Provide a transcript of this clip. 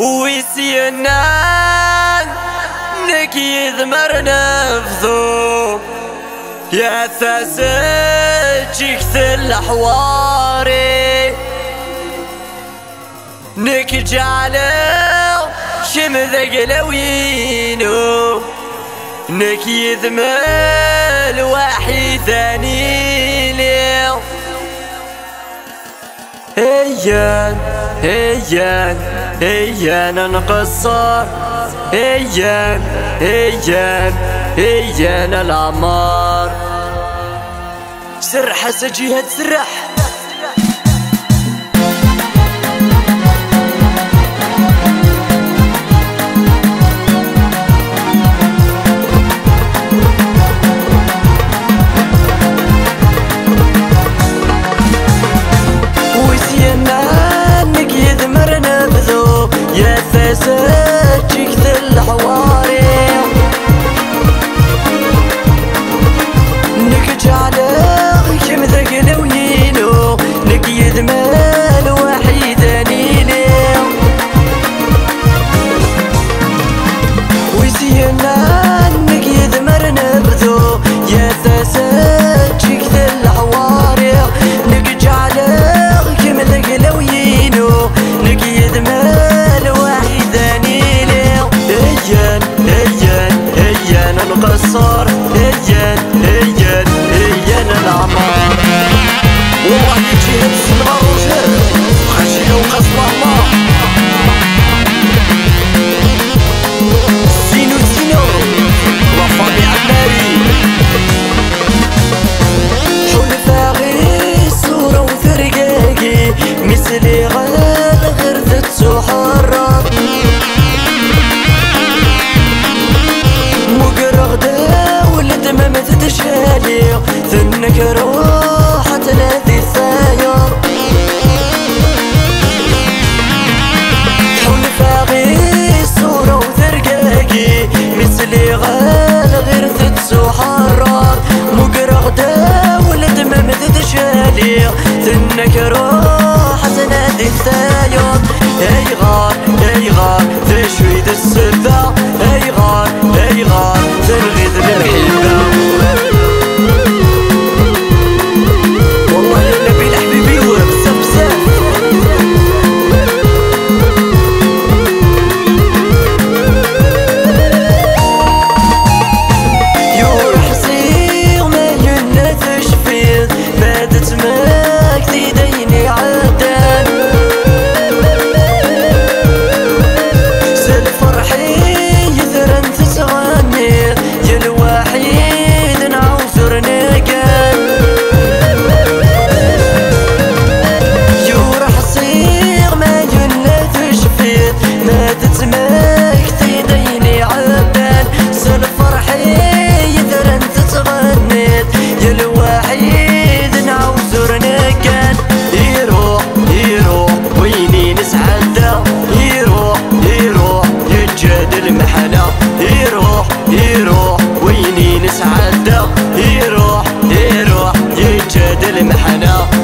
ويسينا نكيد مرنفذو يا ثاسجيك ثل حواري نك جعلو شمذق لوينو نك يذمل وحي ثاني ليو هيان نقصر هيان العمار سرح سجيهد سرح يا فاسجيك ذل حواري نك جعلك يمذق لوينو نك يذمل وحيداني ليو ويزينا نك يذمر نبذو يا فاسجيك ذل حواري نك جعلك يمذق لوينو نك يذمل نقصر هيان العمار والله يجي هبس المروجات خشيه وقصب الله زينو وفامي عماري حلفا غير صورة وثرقاقي مثلي غرثة سحرات ما تتشالي ثنك روحة تنادي الثاير حول فاغي صورة وثرقاقي مثلي غرثة سحرات مقرغدة ولد ما تتشالي ثنك روحة تنادي الثاير اي غار تشويد السبا اي غار تنغيد للحبة والله يا نبيل حبيبي وبسبسب يروح صيغ ما ينثش فيه مادت ماك تيديني عدان سل فرحي يثرن تسغني يا الوحيد نعوزر نقال يروح صيغ ما ينثش فيه ما تتماك تيديني عبان سل فرحي يثرن تتغنيت يا الوحيد نعوزر نقال يروح ويني نسعد يروح يجاد المحنة يروح ويني نسعد يروح يجاد المحنة